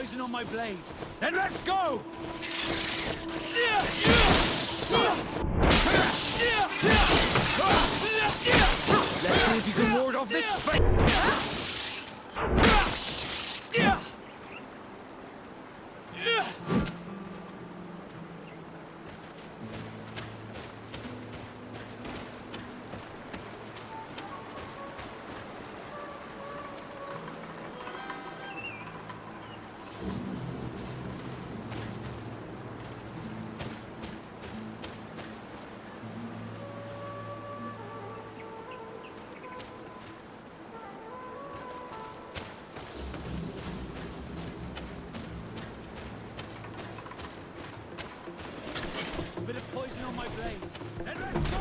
poison on my blade. Then let's go! Let's see if you can ward off this fate. Bit of poison on my blade. Then let's go!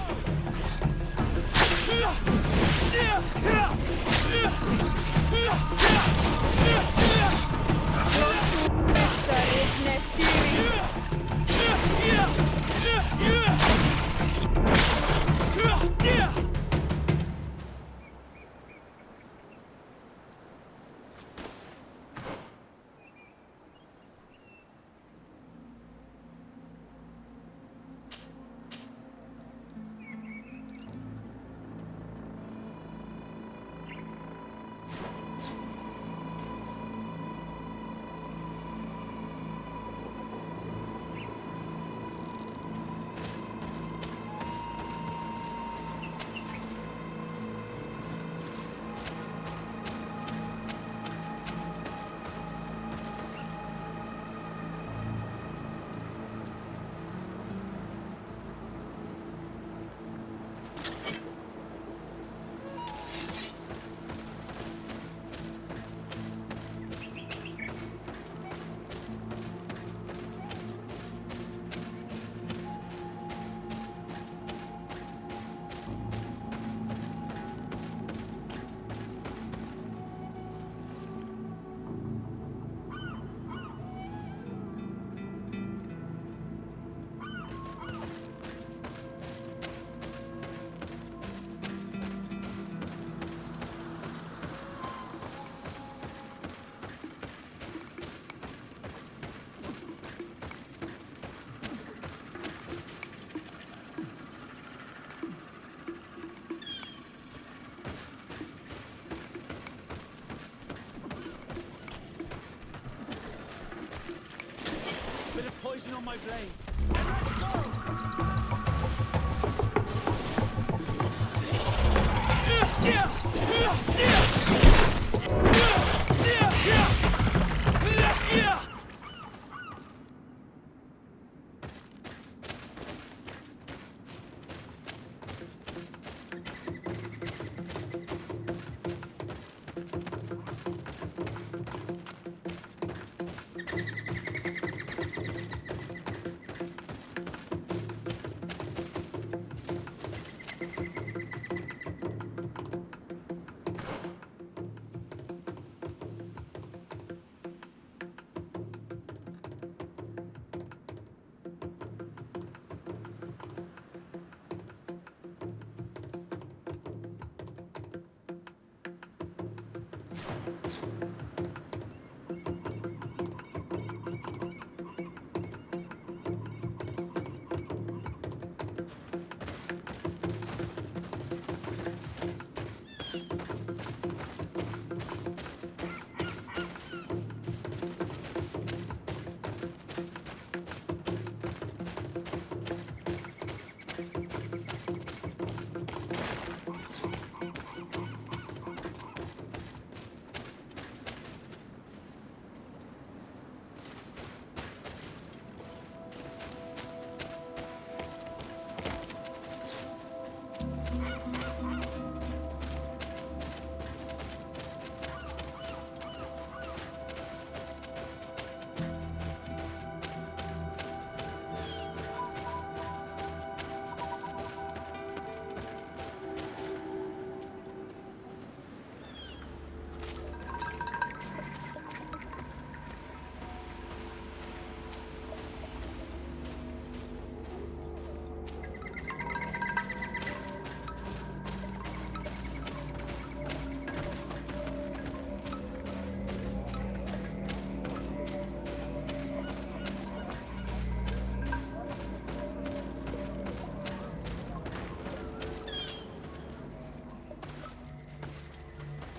Poison on my blade. Then let's go!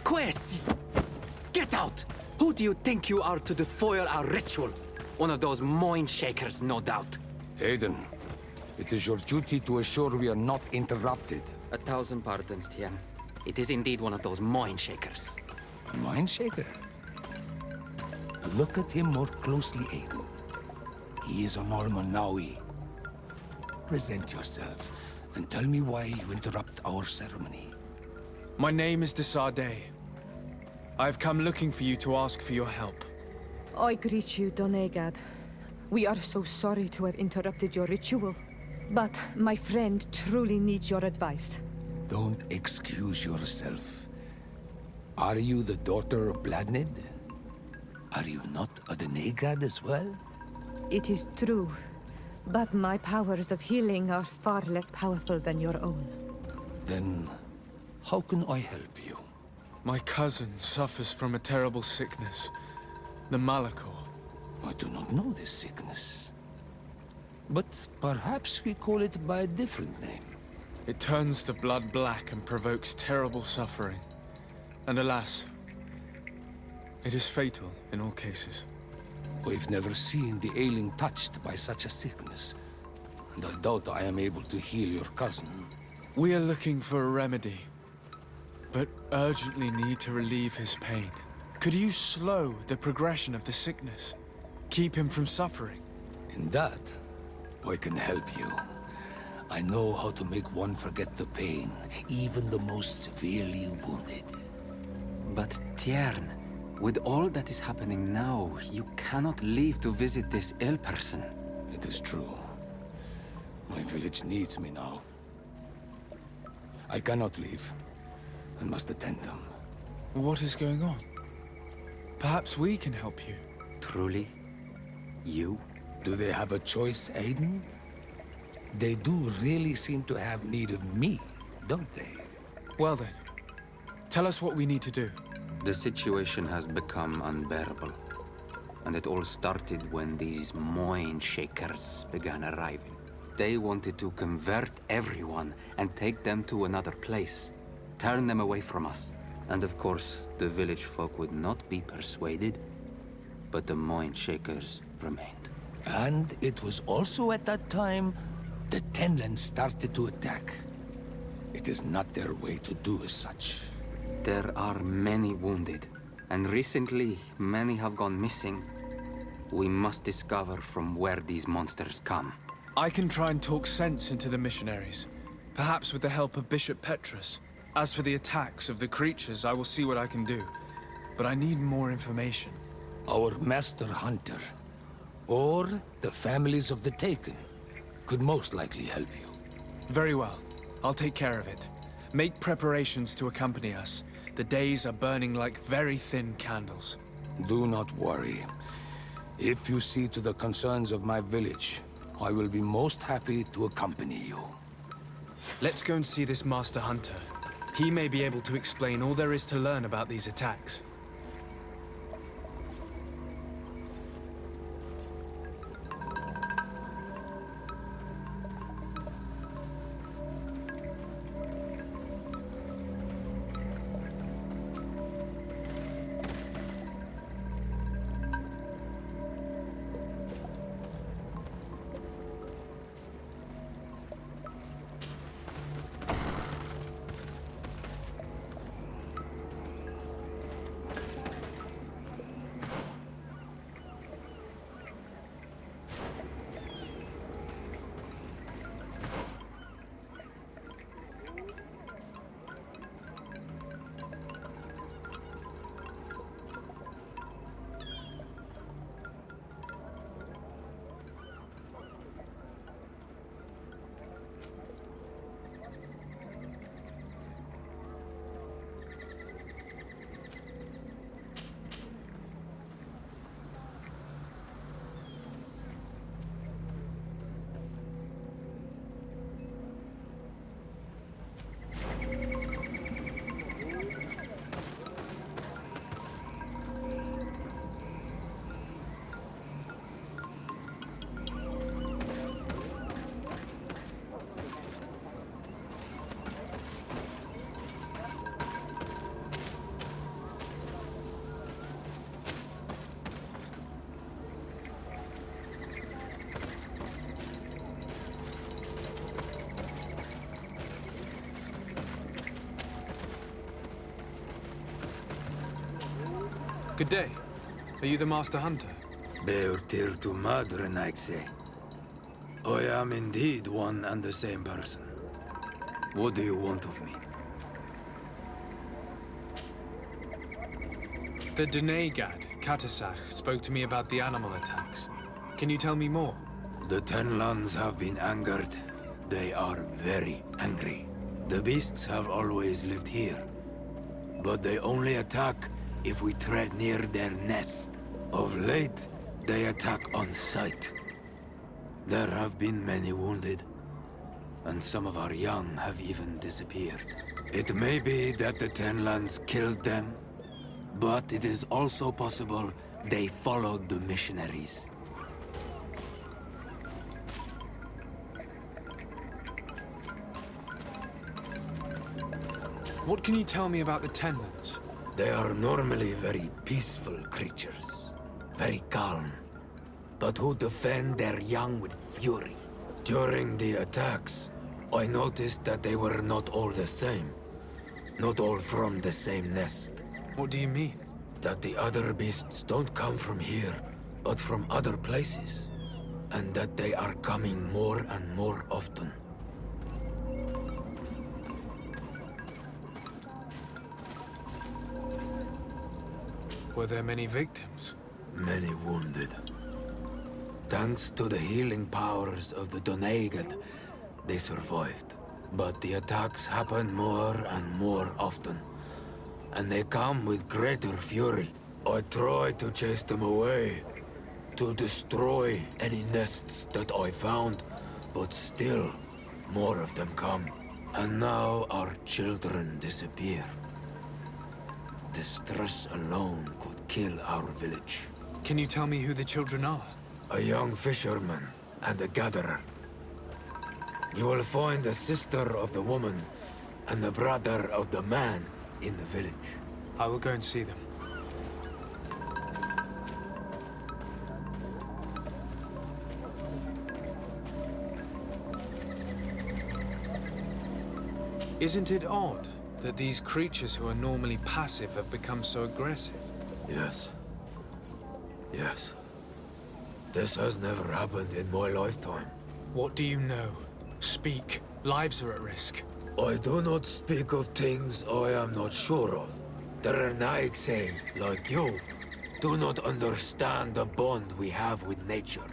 Quesi! Get out! Who do you think you are to defoil our ritual? One of those mind shakers, no doubt. Aiden, it is your duty to assure we are not interrupted. 1,000 pardons, Tien. It is indeed one of those mind shakers. A mind shaker? Look at him more closely, Aiden. He is an Almanawi. Present yourself and tell me why you interrupt our ceremony. My name is Desade. I have come looking for you to ask for your help. I greet you, Donegad. We are so sorry to have interrupted your ritual. But my friend truly needs your advice. Don't excuse yourself. Are you the daughter of Bladnid? Are you not a Donegad as well? It is true, but my powers of healing are far less powerful than your own. Then, how can I help you? My cousin suffers from a terrible sickness, the Malachor. I do not know this sickness. But perhaps we call it by a different name. It turns the blood black and provokes terrible suffering. And alas, it is fatal in all cases. We've never seen the ailing touched by such a sickness. And I doubt I am able to heal your cousin. We are looking for a remedy, but urgently need to relieve his pain. Could you slow the progression of the sickness? Keep him from suffering? In that, I can help you. I know how to make one forget the pain, even the most severely wounded. But Tiern, with all that is happening now, you cannot leave to visit this ill person. It is true. My village needs me now. I cannot leave. I must attend them. What is going on? Perhaps we can help you. Truly? You? Do they have a choice, Aiden? They do really seem to have need of me, don't they? Well then, tell us what we need to do. The situation has become unbearable. And it all started when these mind shakers began arriving. They wanted to convert everyone and take them to another place. Turn them away from us. And of course, the village folk would not be persuaded. But the mind shakers remained. And it was also at that time the Tenland started to attack. It is not their way to do as such. There are many wounded, and recently many have gone missing. We must discover from where these monsters come. I can try and talk sense into the missionaries, perhaps with the help of Bishop Petrus. As for the attacks of the creatures, I will see what I can do. But I need more information. Our master hunter, or the families of the taken, could most likely help you. Very well. I'll take care of it. Make preparations to accompany us. The days are burning like very thin candles. Do not worry. If you see to the concerns of my village, I will be most happy to accompany you. Let's go and see this Master Hunter. He may be able to explain all there is to learn about these attacks. Good day. Are you the Master Hunter? Beurtir to madrenaikse. I am indeed one and the same person. What do you want of me? The Denegad, Katasach, spoke to me about the animal attacks. Can you tell me more? The Ten Lands have been angered. They are very angry. The beasts have always lived here. But they only attack if we tread near their nest. Of late, they attack on sight. There have been many wounded, and some of our young have even disappeared. It may be that the Ten Lands killed them, but it is also possible they followed the missionaries. What can you tell me about the Tenlands? They are normally very peaceful creatures, very calm, but who defend their young with fury. During the attacks, I noticed that they were not all the same. Not all from the same nest. What do you mean? That the other beasts don't come from here, but from other places. And that they are coming more and more often. Were there many victims? Many wounded. Thanks to the healing powers of the Donegad, they survived. But the attacks happen more and more often. And they come with greater fury. I try to chase them away, to destroy any nests that I found, but still, more of them come. And now our children disappear. The stress alone could kill our village. Can you tell me who the children are? A young fisherman and a gatherer. You will find the sister of the woman and the brother of the man in the village. I will go and see them. Isn't it odd that these creatures who are normally passive have become so aggressive? Yes. Yes. This has never happened in my lifetime. What do you know? Speak. Lives are at risk. I do not speak of things I am not sure of. The Renaigse, like you, do not understand the bond we have with nature.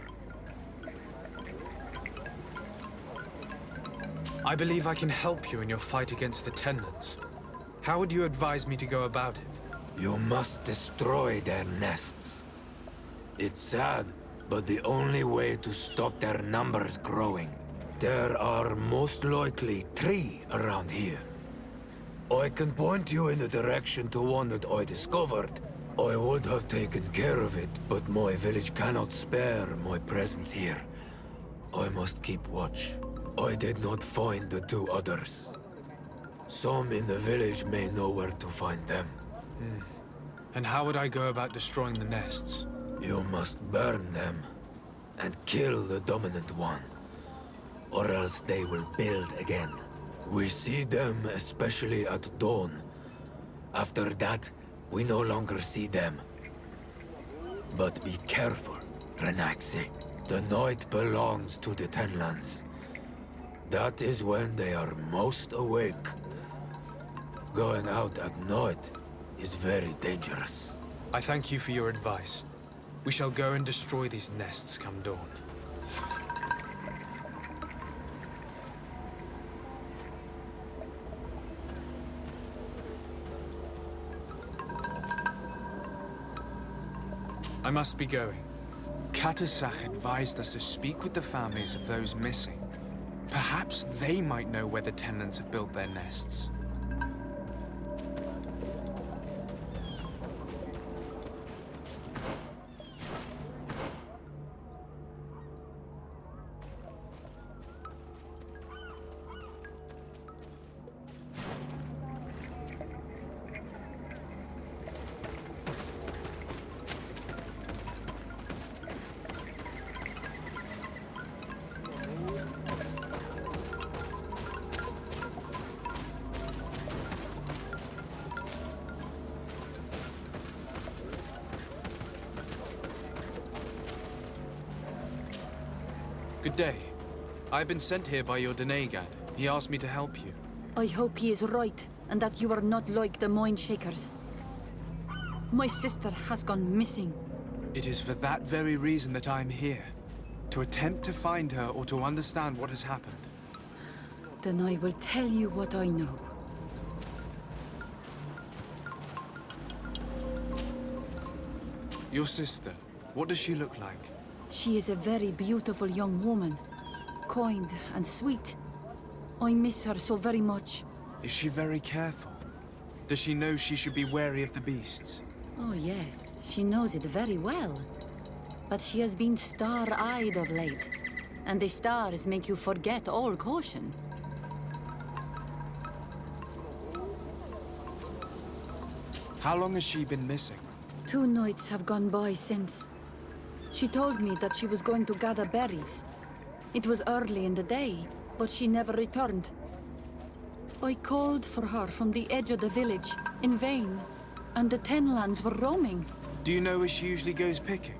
I believe I can help you in your fight against the Tenlands. How would you advise me to go about it? You must destroy their nests. It's sad, but the only way to stop their numbers growing. There are most likely 3 around here. I can point you in the direction to one that I discovered. I would have taken care of it, but my village cannot spare my presence here. I must keep watch. I did not find the 2 others. Some in the village may know where to find them. And how would I go about destroying the nests? You must burn them and kill the dominant one, or else they will build again. We see them especially at dawn. After that, we no longer see them. But be careful, Renaigse. The night belongs to the Tenlands. That is when they are most awake. Going out at night is very dangerous. I thank you for your advice. We shall go and destroy these nests come dawn. I must be going. Katasach advised us to speak with the families of those missing. Perhaps they might know where the Tenlands have built their nests. Good day. I've been sent here by your Donegad. He asked me to help you. I hope he is right, and that you are not like the mind shakers. My sister has gone missing. It is for that very reason that I'm here. To attempt to find her or to understand what has happened. Then I will tell you what I know. Your sister, what does she look like? She is a very beautiful young woman. Kind and sweet. I miss her so very much. Is she very careful? Does she know she should be wary of the beasts? Oh yes, she knows it very well. But she has been star-eyed of late. And the stars make you forget all caution. How long has she been missing? 2 nights have gone by since. She told me that she was going to gather berries. It was early in the day, but she never returned. I called for her from the edge of the village, in vain, and the Tenlands were roaming. Do you know where she usually goes picking?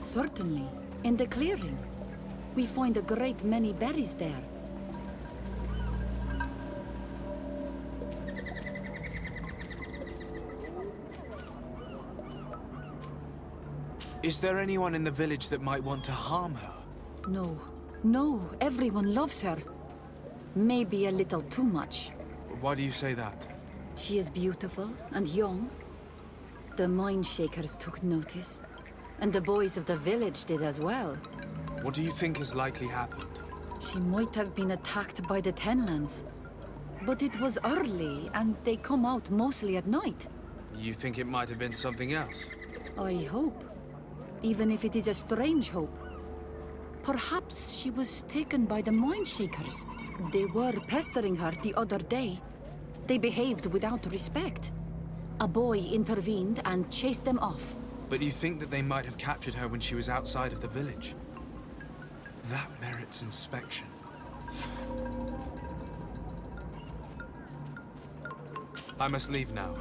Certainly, in the clearing. We find a great many berries there. Is there anyone in the village that might want to harm her? No, everyone loves her. Maybe a little too much. Why do you say that? She is beautiful and young. The mind shakers took notice. And the boys of the village did as well. What do you think has likely happened? She might have been attacked by the Tenlands. But it was early, and they come out mostly at night. You think it might have been something else? I hope. Even if it is a strange hope. Perhaps she was taken by the mind shakers. They were pestering her the other day. They behaved without respect. A boy intervened and chased them off. But you think that they might have captured her when she was outside of the village? That merits inspection. I must leave now.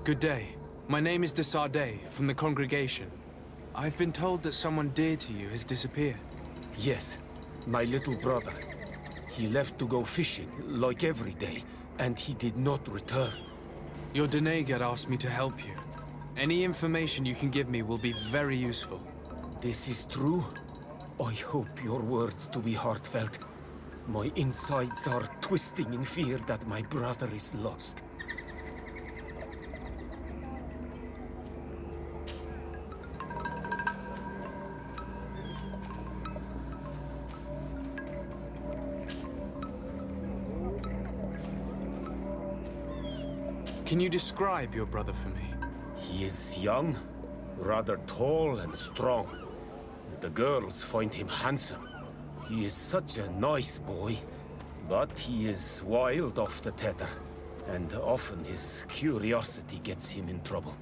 Good day. My name is de Sardet, from the congregation. I've been told that someone dear to you has disappeared. Yes, my little brother. He left to go fishing, like every day, and he did not return. Your Donegad asked me to help you. Any information you can give me will be very useful. This is true? I hope your words to be heartfelt. My insides are twisting in fear that my brother is lost. Can you describe your brother for me? He is young, rather tall and strong. The girls find him handsome. He is such a nice boy, but he is wild off the tether, and often his curiosity gets him in trouble.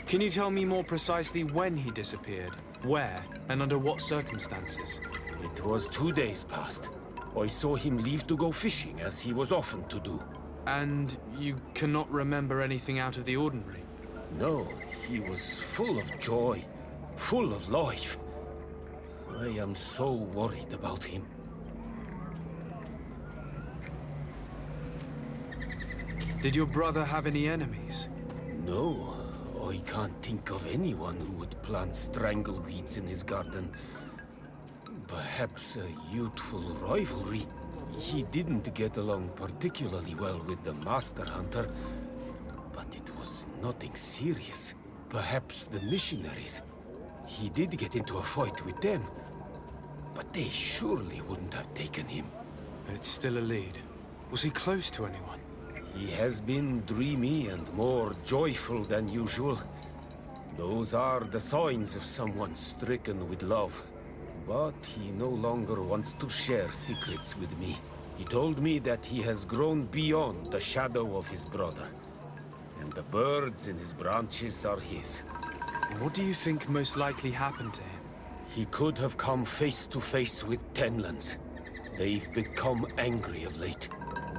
Can you tell me more precisely when he disappeared, where, and under what circumstances? It was 2 days past. I saw him leave to go fishing, as he was often to do. And you cannot remember anything out of the ordinary? No, he was full of joy, full of life. I am so worried about him. Did your brother have any enemies? No, I can't think of anyone who would plant strangleweeds in his garden. Perhaps a youthful rivalry. He didn't get along particularly well with the Master Hunter, but it was nothing serious. Perhaps the missionaries. He did get into a fight with them, but they surely wouldn't have taken him. It's still a lead. Was he close to anyone? He has been dreamy and more joyful than usual. Those are the signs of someone stricken with love. But he no longer wants to share secrets with me. He told me that he has grown beyond the shadow of his brother. And the birds in his branches are his. What do you think most likely happened to him? He could have come face to face with Tenlands. They've become angry of late.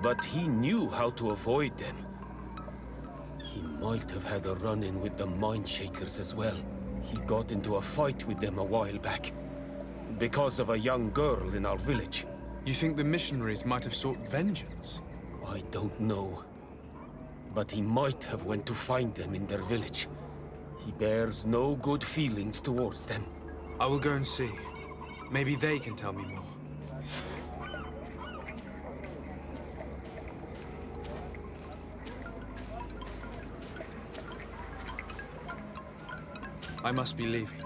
But he knew how to avoid them. He might have had a run-in with the Mindshakers as well. He got into a fight with them a while back. Because of a young girl in our village. You think the missionaries might have sought vengeance? I don't know. But he might have went to find them in their village. He bears no good feelings towards them. I will go and see. Maybe they can tell me more. I must be leaving.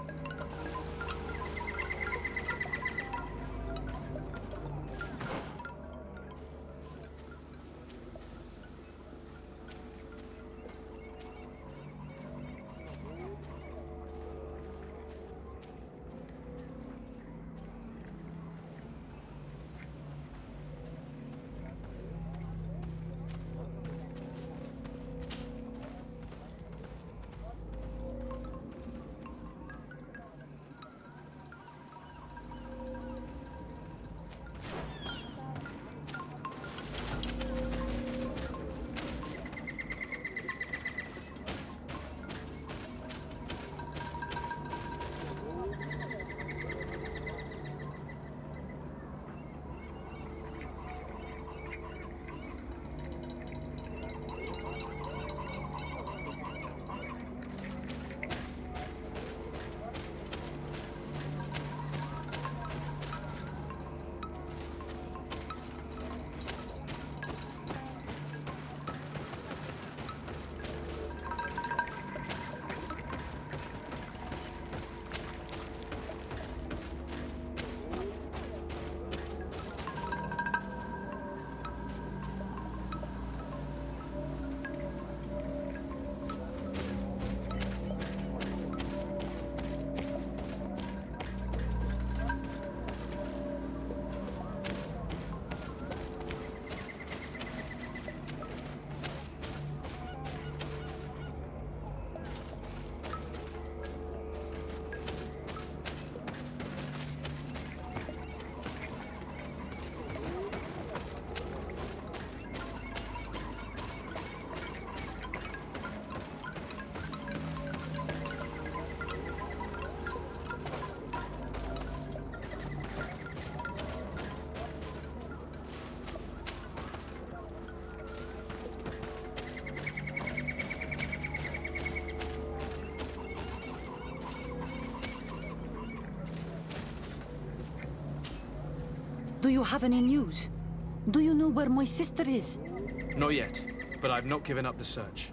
Do you have any news? Do you know where my sister is? Not yet, but I've not given up the search.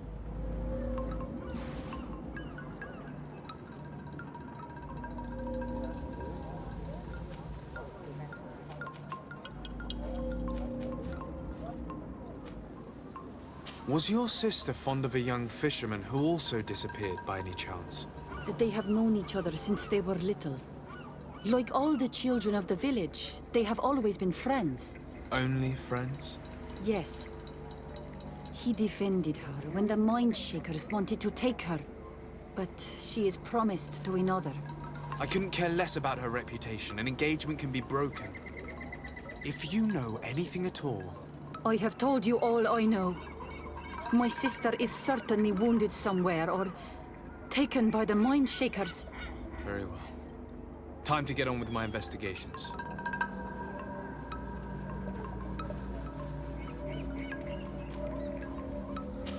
Was your sister fond of a young fisherman who also disappeared by any chance? They have known each other since they were little. Like all the children of the village, they have always been friends. Only friends? Yes. He defended her when the Mindshakers wanted to take her. But she is promised to another. I couldn't care less about her reputation. An engagement can be broken. If you know anything at all... I have told you all I know. My sister is certainly wounded somewhere or taken by the Mindshakers. Very well. Time to get on with my investigations.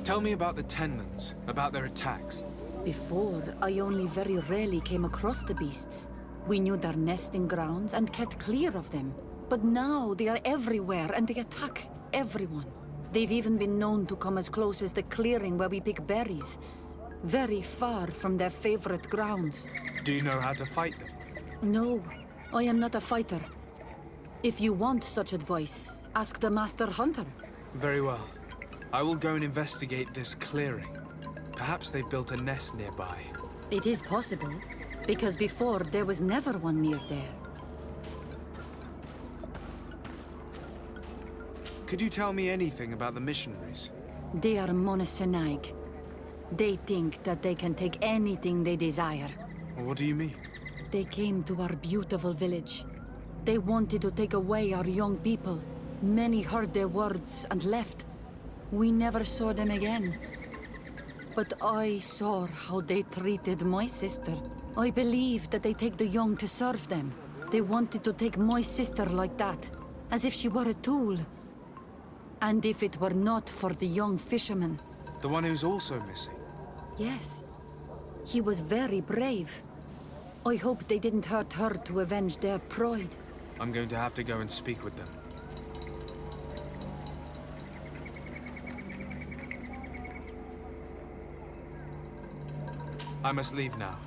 Tell me about the Tenlins, about their attacks. Before, I only very rarely came across the beasts. We knew their nesting grounds and kept clear of them. But now they are everywhere and they attack everyone. They've even been known to come as close as the clearing where we pick berries. Very far from their favorite grounds. Do you know how to fight them? No, I am not a fighter. If you want such advice, ask the Master Hunter. Very well. I will go and investigate this clearing. Perhaps they built a nest nearby. It is possible, because before there was never one near there. Could you tell me anything about the missionaries? They are monosynaig. They think that they can take anything they desire. What do you mean? They came to our beautiful village. They wanted to take away our young people. Many heard their words and left. We never saw them again. But I saw how they treated my sister. I believe that they take the young to serve them. They wanted to take my sister like that, as if she were a tool. And if it were not for the young fisherman. The one who's also missing? Yes. He was very brave. I hope they didn't hurt her to avenge their pride. I'm going to have to go and speak with them. I must leave now.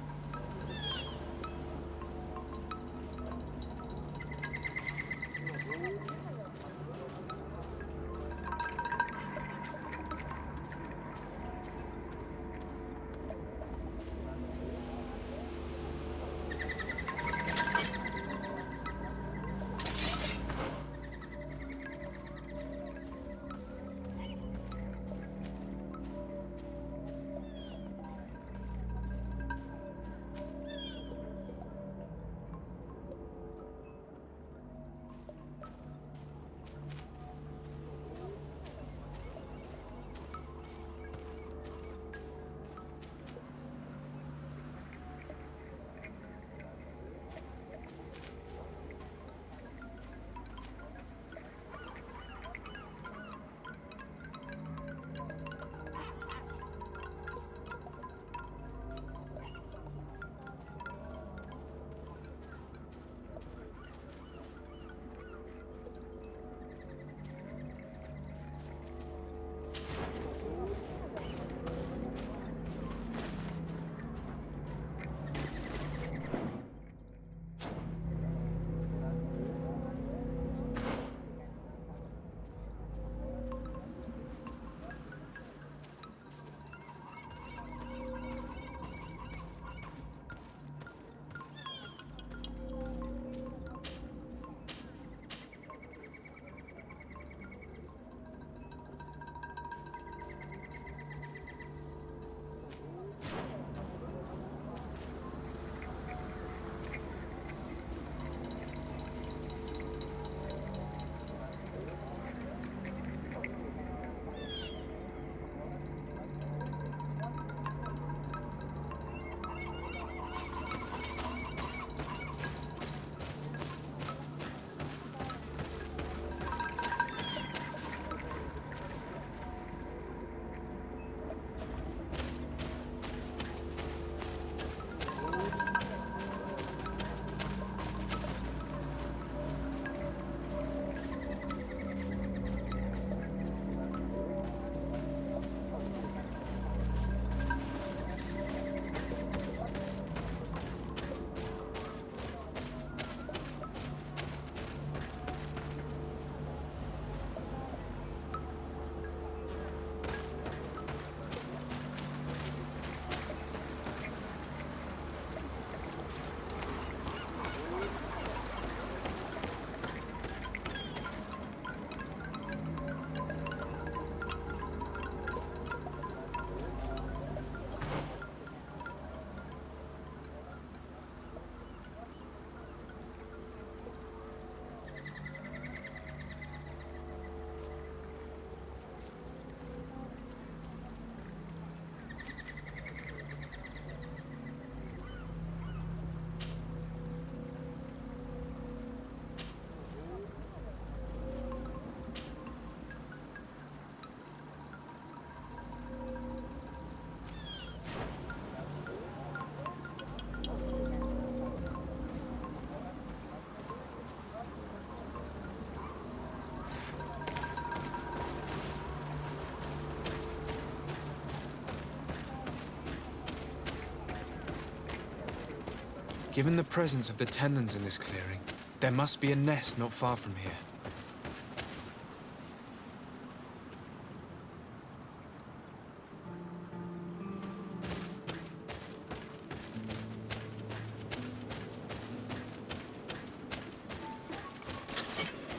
Given the presence of the tenons in this clearing, there must be a nest not far from here.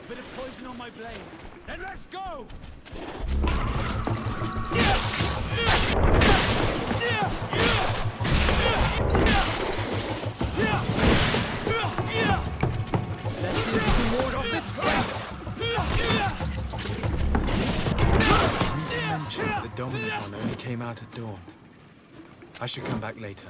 Bit of poison on my blade. Then let's go! Let's see if we can ward off this fate! You mentioned that the dominant one only came out at dawn. I should come back later.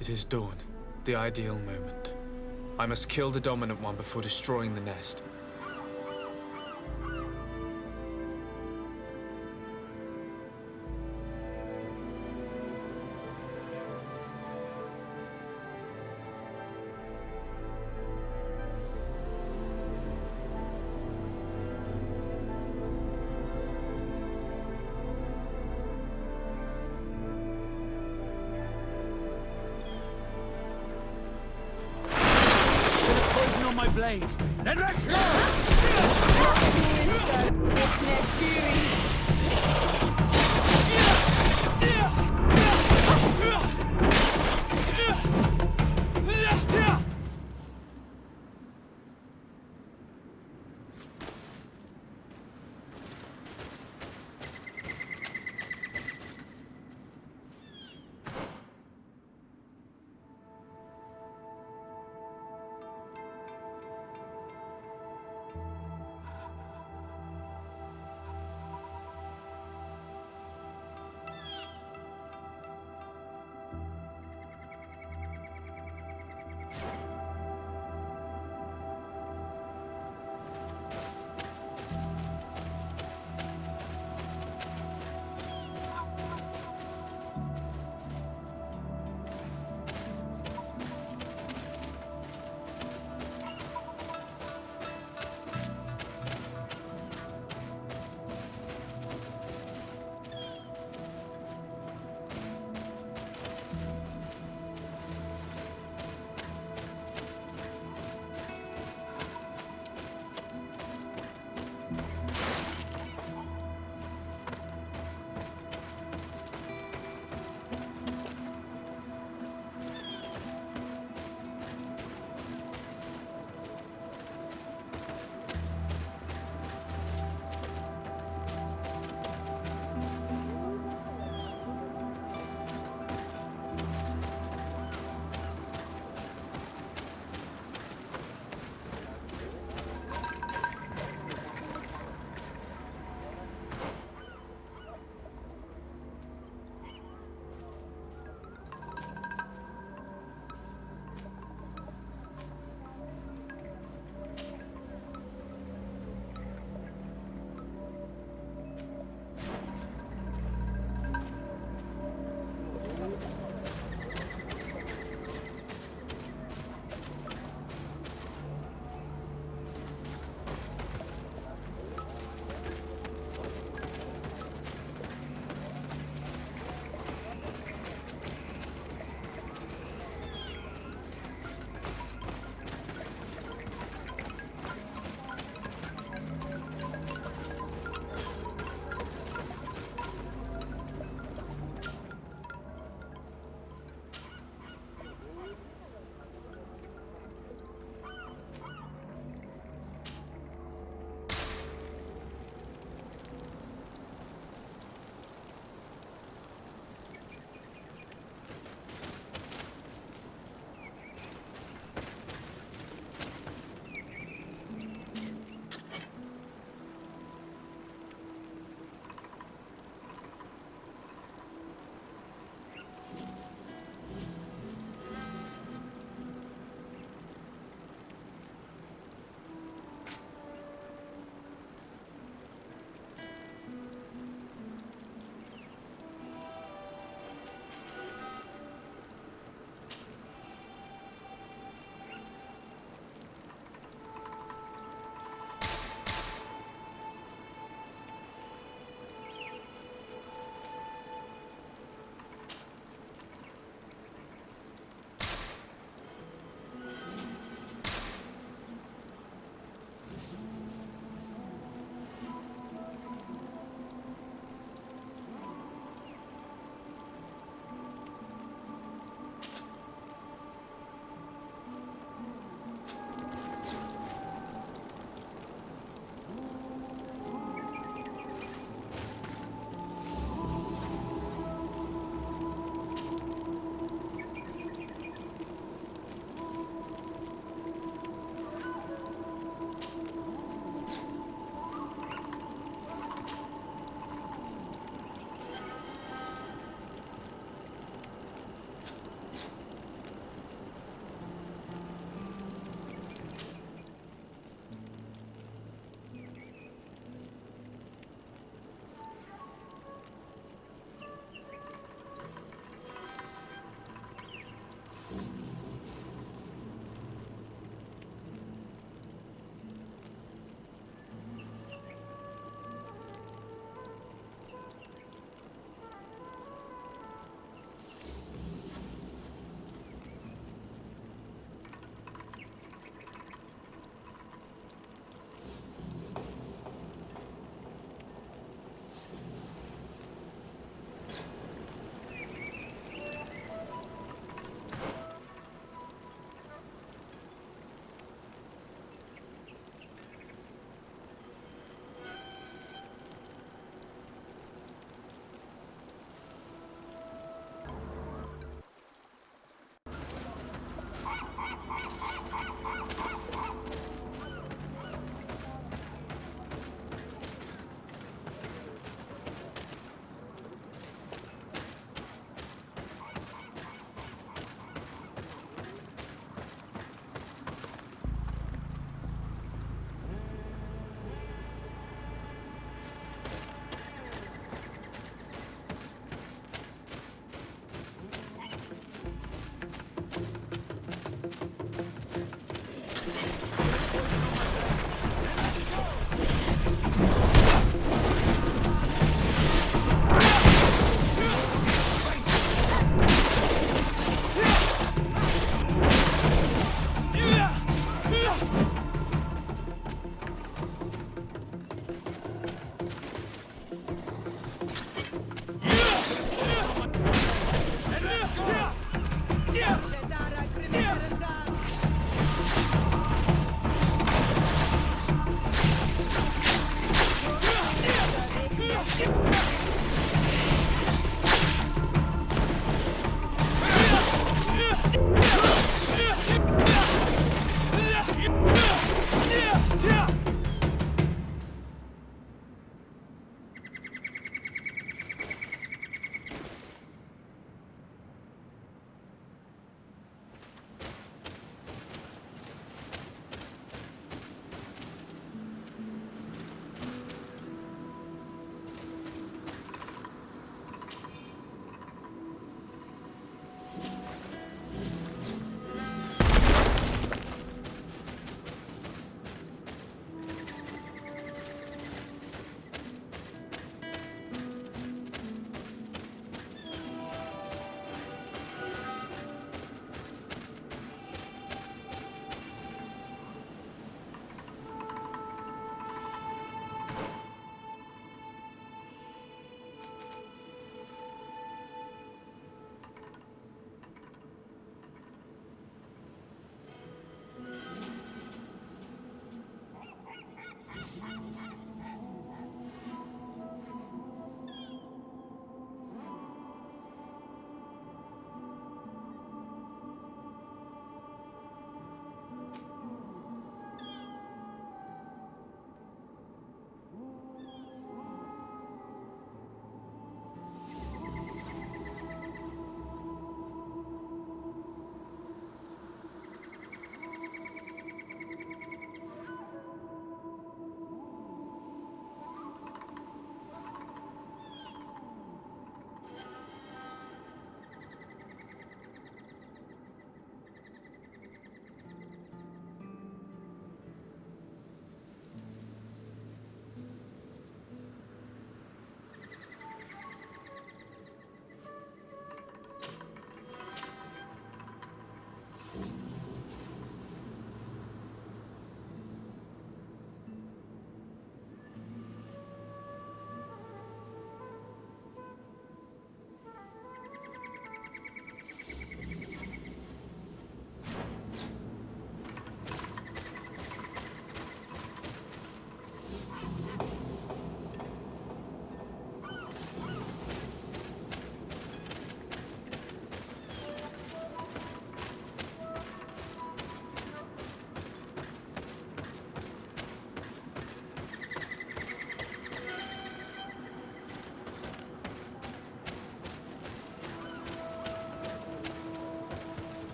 It is dawn, the ideal moment. I must kill the dominant one before destroying the nest. My blade. Then let's go!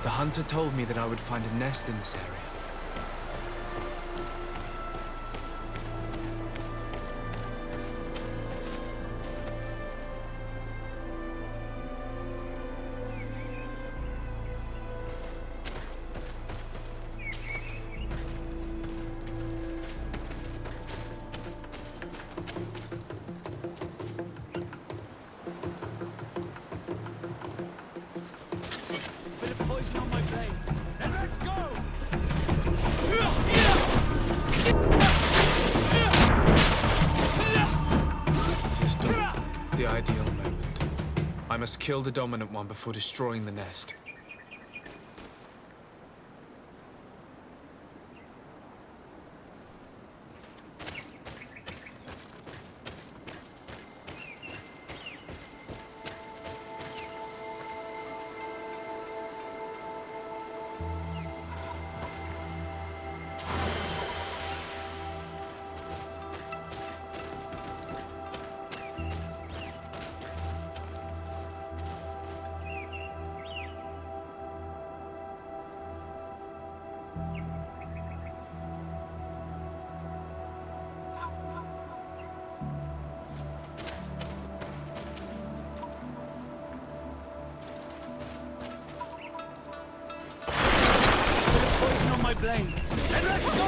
The hunter told me that I would find a nest in this area. Bit of poison on my blade. Then let's go! Just the ideal moment. I must kill the dominant one before destroying the nest. Poison on my blade. Then let's go!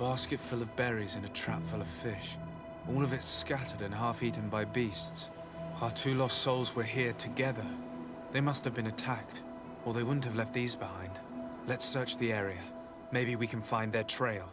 basket full of berries and a trap full of fish. All of it scattered and half-eaten by beasts. Our two lost souls were here together. They must have been attacked, or they wouldn't have left these behind. Let's search the area. Maybe we can find their trail.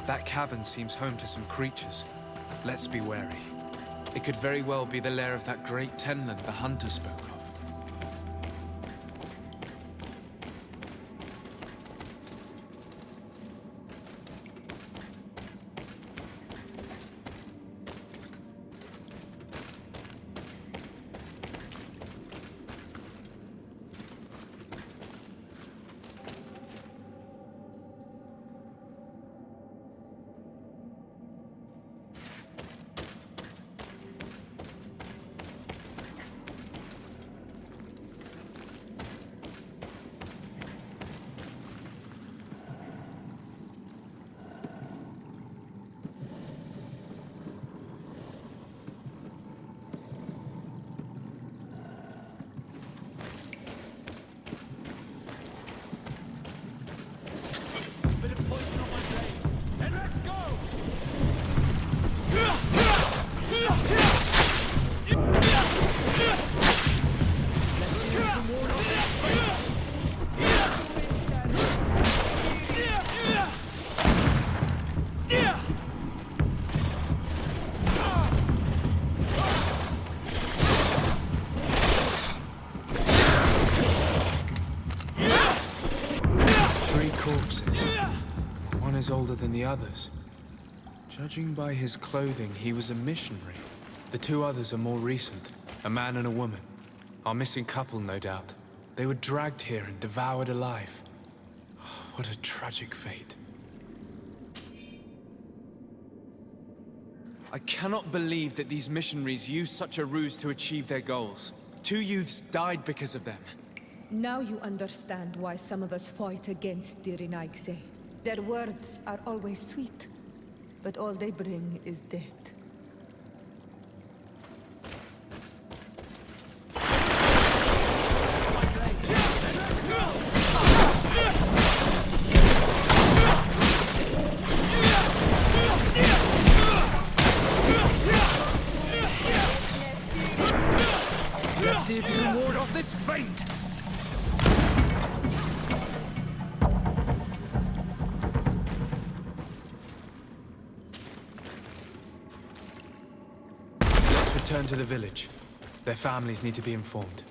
That cavern seems home to some creatures. Let's be wary. It could very well be the lair of that great tenland the hunter spoke of. Older than the others. Judging by his clothing, he was a missionary. The two others are more recent, a man and a woman. Our missing couple, no doubt. They were dragged here and devoured alive. What a tragic fate. I cannot believe that these missionaries used such a ruse to achieve their goals. 2 youths died because of them. Now you understand why some of us fight against the Renaigse. Their words are always sweet, but all they bring is death. Let's see if you can ward off this feint! Let's return to the village. Their families need to be informed.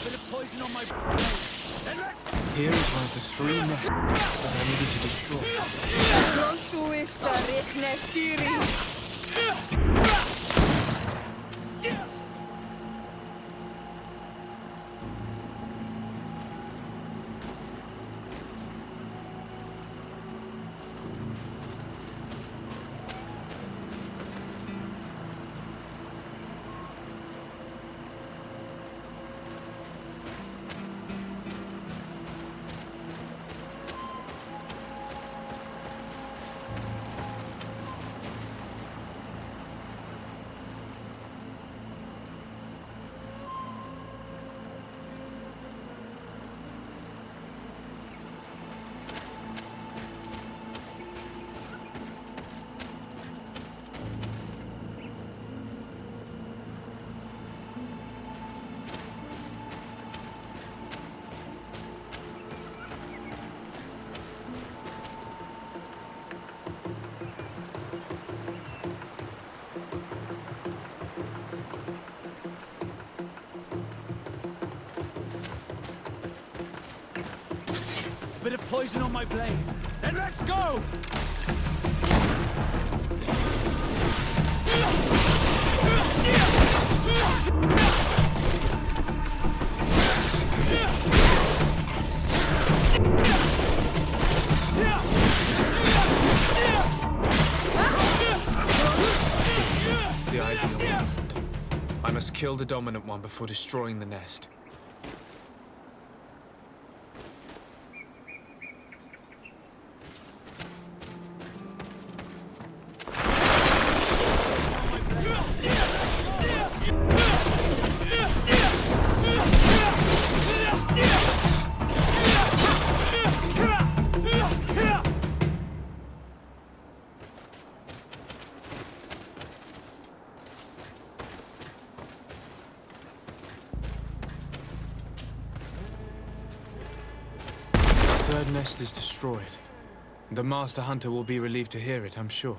Bit of poison on my blade. Then let's... Here is one of the 3 nests that I needed to destroy. Bit of poison on my blade. Then let's go! The ideal moment. I must kill the dominant one before destroying the nest. The third nest is destroyed. The master hunter will be relieved to hear it, I'm sure.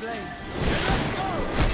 blade. Then let's go!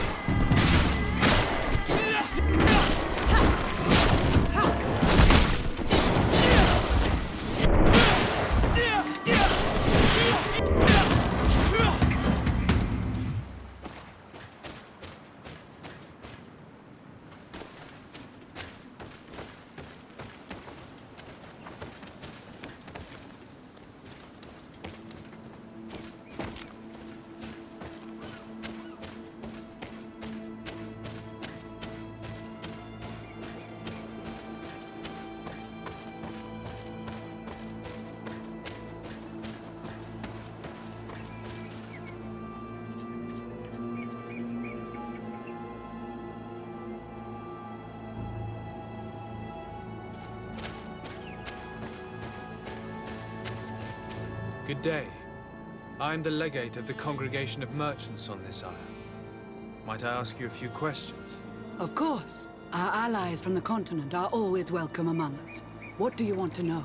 Good day. I'm the legate of the congregation of merchants on this isle. Might I ask you a few questions? Of course. Our allies from the continent are always welcome among us. What do you want to know?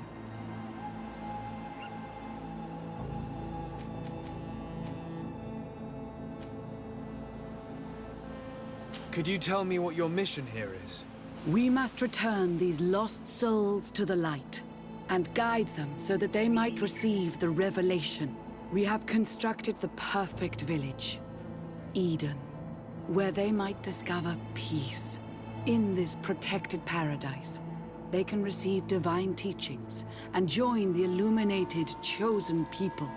Could you tell me what your mission here is? We must return these lost souls to the light and guide them so that they might receive the revelation. We have constructed the perfect village, Eden, where they might discover peace. In this protected paradise, they can receive divine teachings and join the illuminated, chosen people.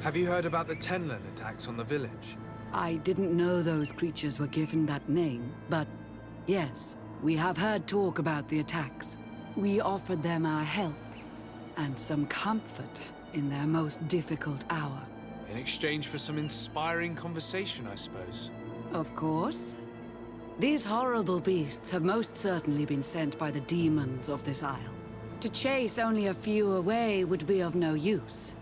Have you heard about the Tenlin attacks on the village? I didn't know those creatures were given that name, but yes, we have heard talk about the attacks. We offered them our help and some comfort in their most difficult hour. In exchange for some inspiring conversation, I suppose. Of course. These horrible beasts have most certainly been sent by the demons of this isle. To chase only a few away would be of no use.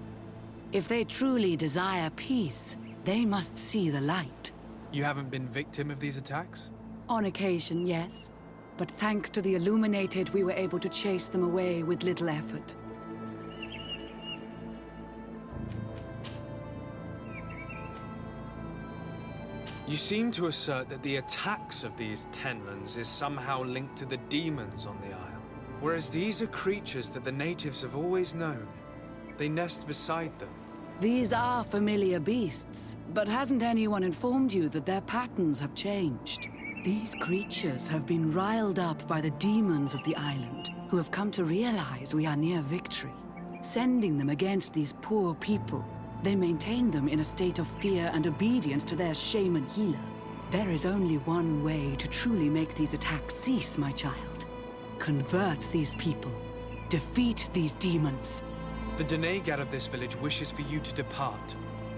If they truly desire peace, they must see the light. You haven't been victim of these attacks? On occasion, yes. But thanks to the Illuminated, we were able to chase them away with little effort. You seem to assert that the attacks of these Tenlins is somehow linked to the demons on the isle. Whereas these are creatures that the natives have always known. They nest beside them. These are familiar beasts, but hasn't anyone informed you that their patterns have changed? These creatures have been riled up by the demons of the island, who have come to realize we are near victory. Sending them against these poor people, they maintain them in a state of fear and obedience to their shaman healer. There is only one way to truly make these attacks cease, my child. Convert these people. Defeat these demons. The Donegad of this village wishes for you to depart.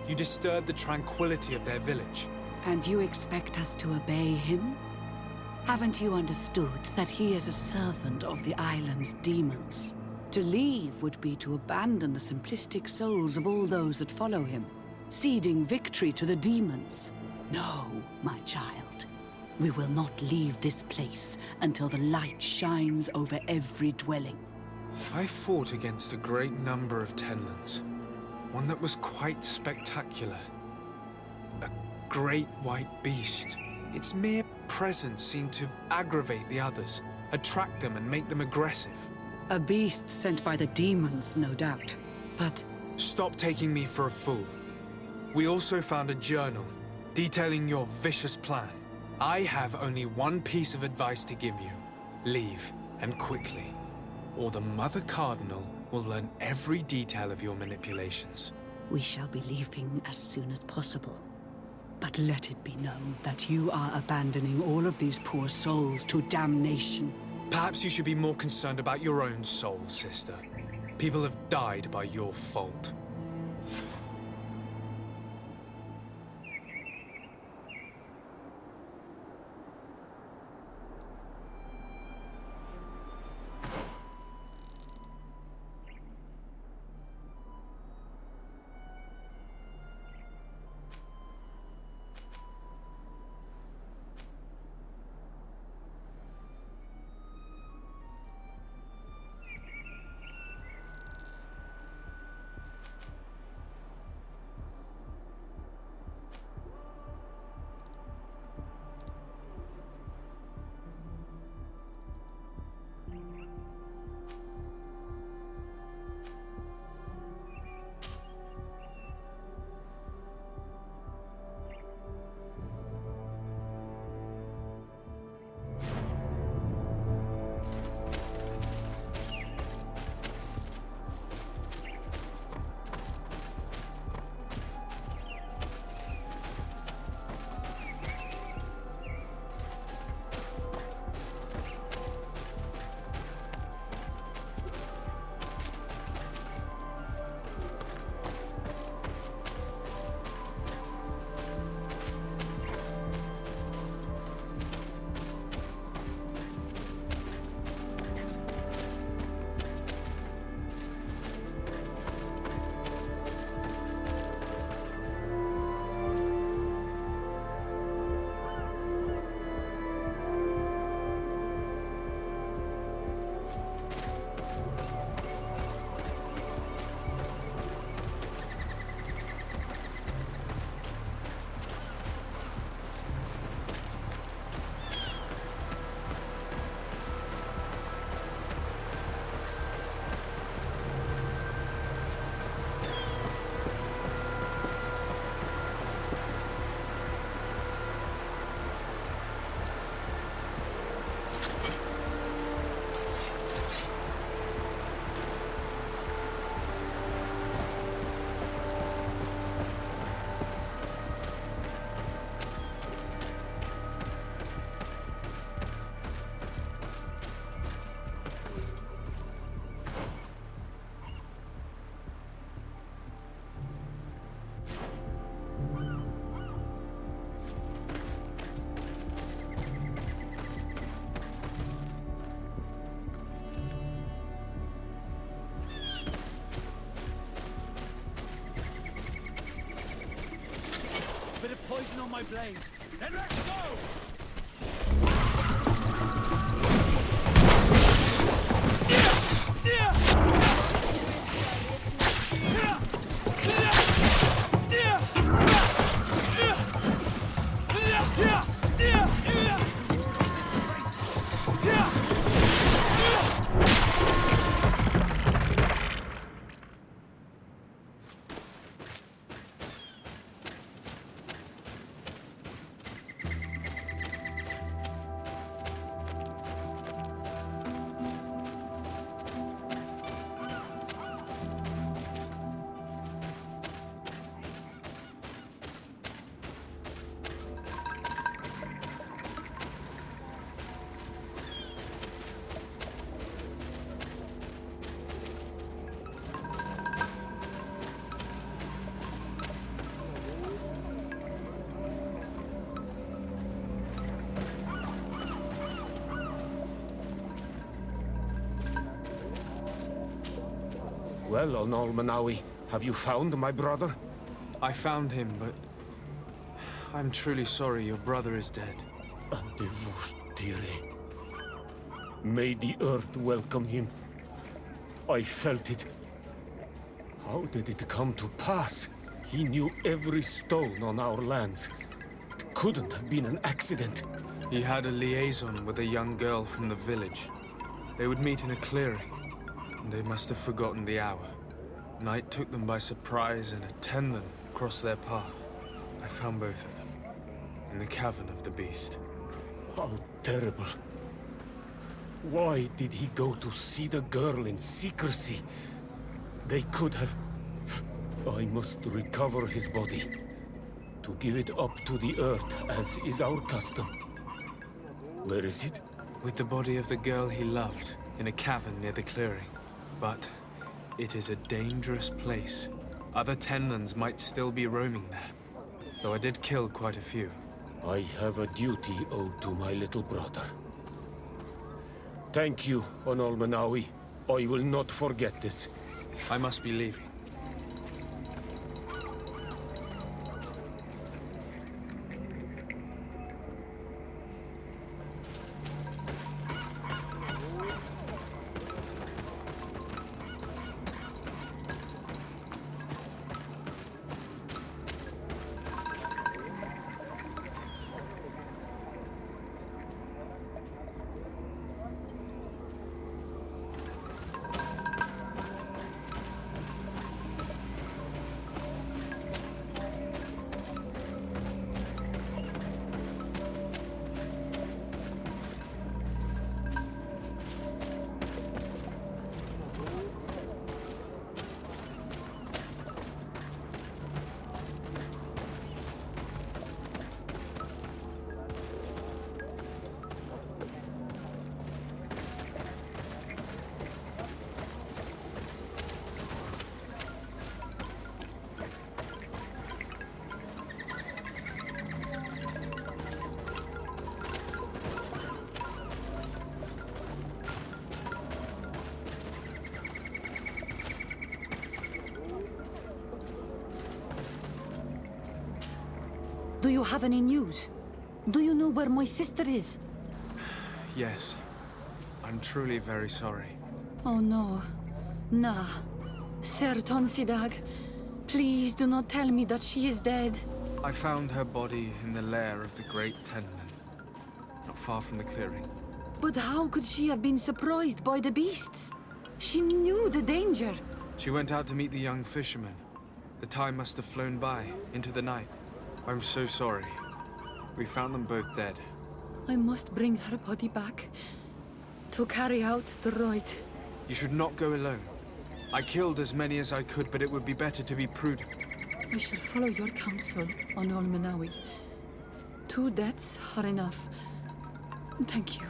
You disturb the tranquility of their village. And you expect us to obey him? Haven't you understood that he is a servant of the island's demons? To leave would be to abandon the simplistic souls of all those that follow him, ceding victory to the demons. No, my child. We will not leave this place until the light shines over every dwelling. I fought against a great number of Tenlins. One that was quite spectacular. A great white beast. Its mere presence seemed to aggravate the others, attract them and make them aggressive. A beast sent by the demons, no doubt. But stop taking me for a fool. We also found a journal detailing your vicious plan. I have only one piece of advice to give you. Leave, and quickly. Or the Mother Cardinal will learn every detail of your manipulations. we shall be leaving as soon as possible. But let it be known that you are abandoning all of these poor souls to damnation. Perhaps you should be more concerned about your own soul, sister. People have died by your fault. poison on my blade. Then let's go! Well, ОНЛАЙН, have you found my brother? I found him, but I'm truly sorry your brother is dead. May the earth welcome him. I felt it. How did it come to pass? He knew every stone on our lands. It couldn't have been an accident. He had a liaison with a young girl from the village. They would meet in a clearing, and they must have forgotten the hour. Night took them by surprise, and a tendon crossed their path. I found both of them, in the cavern of the beast. How terrible. Why did he go to see the girl in secrecy? They could have... I must recover his body, to give it up to the earth, as is our custom. Where is it? With the body of the girl he loved, in a cavern near the clearing. But it is a dangerous place. Other tendons might still be roaming there, though I did kill quite a few. I have a duty owed to my little brother. Thank you, ОНЛАЙН. I will not forget this. I must be leaving. Do you have any news? Do you know where my sister is? Yes. I'm truly very sorry. Oh no. Nah. Ser Tonsidag, please do not tell me that she is dead. I found her body in the lair of the Great Tendon, not far from the clearing. But how could she have been surprised by the beasts? She knew the danger. She went out to meet the young fisherman. The time must have flown by, into the night. I'm so sorry. We found them both dead. I must bring her body back to carry out the rite. You should not go alone. I killed as many as I could, but it would be better to be prudent. I shall follow your counsel, ОНЛАЙН. 2 deaths are enough. Thank you.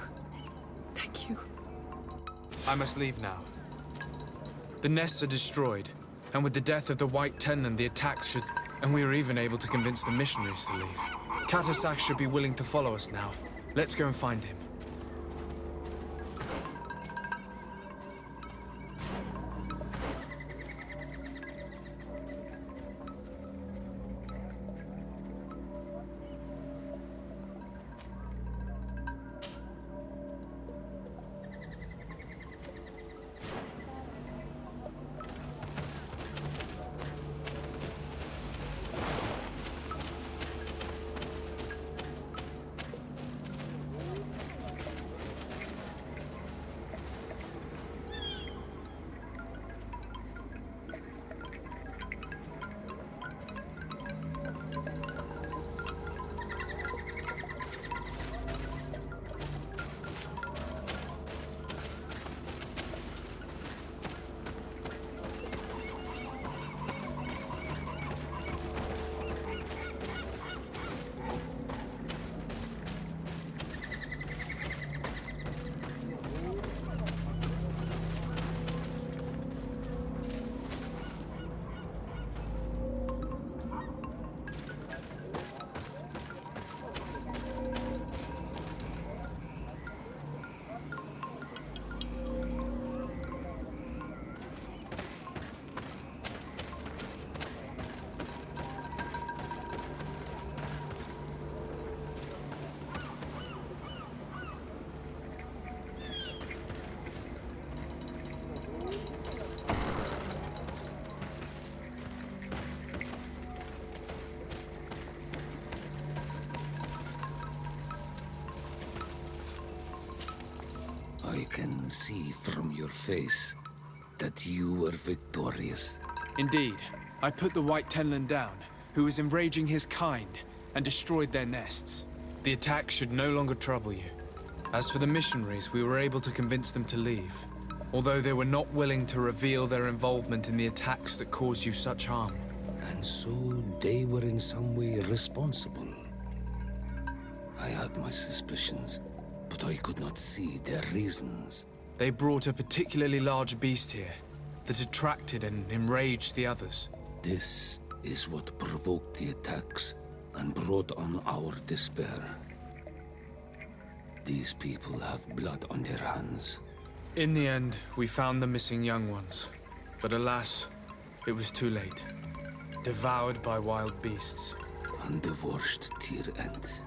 Thank you. I must leave now. The nests are destroyed, and with the death of the White Tendon, the attacks should... And we were even able to convince the missionaries to leave. Katasak should be willing to follow us now. Let's go and find him. can see from your face that you were victorious. Indeed. I put the White Tenland down, who was enraging his kind, and destroyed their nests. The attack should no longer trouble you. As for the missionaries, we were able to convince them to leave, although they were not willing to reveal their involvement in the attacks that caused you such harm. And so they were in some way responsible. I had my suspicions, but I could not see their reasons. They brought a particularly large beast here that attracted and enraged the others. This is what provoked the attacks and brought on our despair. These people have blood on their hands. In the end, we found the missing young ones. But alas, it was too late. Devoured by wild beasts. And the worst tear ends.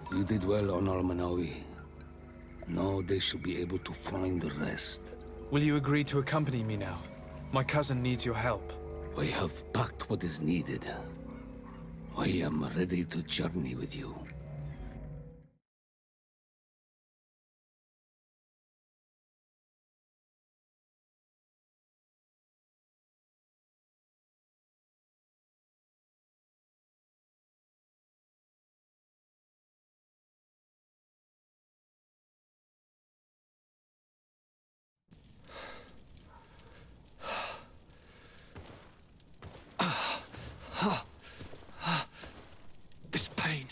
You did well on Almanawi. Now they shall be able to find the rest. Will you agree to accompany me now? My cousin needs your help. I have packed what is needed. I am ready to journey with you. This pain,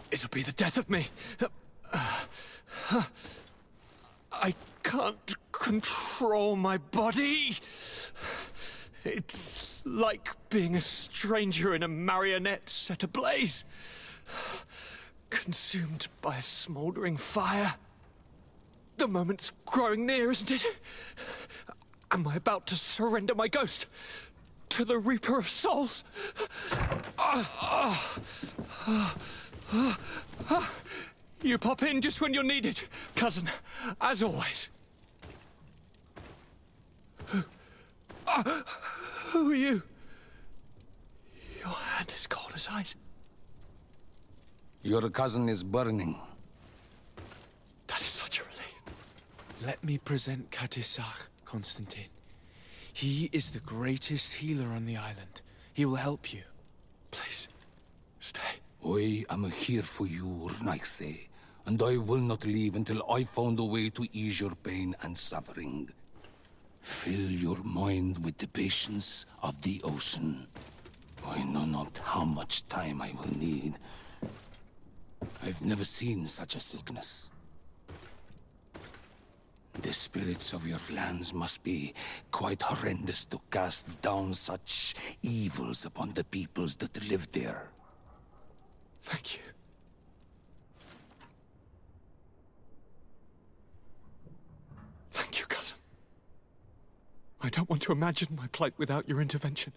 it'll be the death of me. I can't control my body. It's like being a stranger in a marionette set ablaze, consumed by a smoldering fire. The moment's growing near, isn't it? Am I about to surrender my ghost to the Reaper of Souls? You pop in just when you're needed, cousin, as always. Who are you? Your hand is cold as ice. Your cousin is burning. That is such a relief. Let me present Katisach, Constantine. He is the greatest healer on the island. He will help you. Please, stay. I am here for you, Rnaise, and I will not leave until I found a way to ease your pain and suffering. Fill your mind with the patience of the ocean. I know not how much time I will need. I've never seen such a sickness. The spirits of your lands must be quite horrendous to cast down such evils upon the peoples that live there. Thank you. Thank you, cousin. I don't want to imagine my plight without your intervention.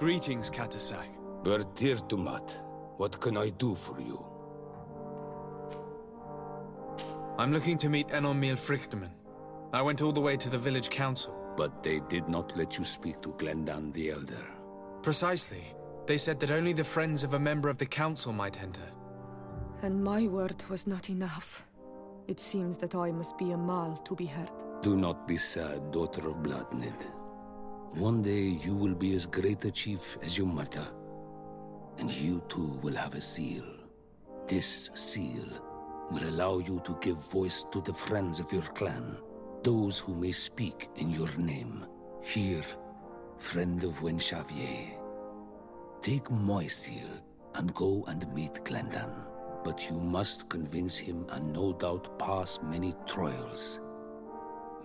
Greetings, Katisach. Bertirtumat, what can I do for you? I'm looking to meet Enormil Frichterman. I went all the way to the village council. But they did not let you speak to Glendan the Elder. Precisely. They said that only the friends of a member of the council might enter. And my word was not enough. It seems that I must be a Mal to be heard. Do not be sad, daughter of Bloodnid. One day you will be as great a chief as your mother. And you too will have a seal. This seal will allow you to give voice to the friends of your clan. Those who may speak in your name. Here, friend of Wenxavier. Take my seal and go and meet Glendan. But you must convince him and no doubt pass many trials.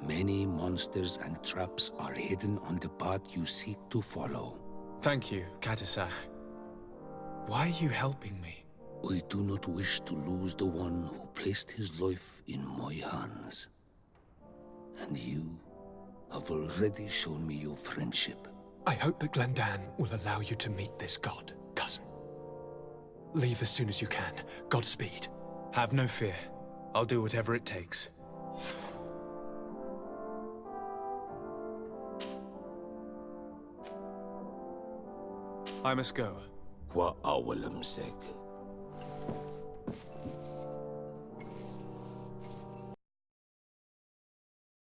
Many monsters and traps are hidden on the path you seek to follow. Thank you, Katasach. Why are you helping me? I do not wish to lose the one who placed his life in my hands. And you have already shown me your friendship. I hope that Glendan will allow you to meet this god, cousin. Leave as soon as you can. Godspeed. Have no fear. I'll do whatever it takes. I must go. Wa awalam seg.